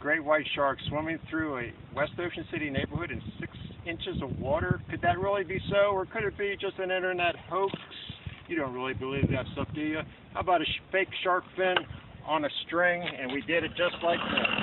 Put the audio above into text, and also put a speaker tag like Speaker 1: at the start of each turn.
Speaker 1: great white shark swimming through a West Ocean City neighborhood in 6 inches of water. Could that really be so, or could it be just an internet hoax? You don't really believe that stuff, do you? How about a fake shark fin on a string, and we did it just like this?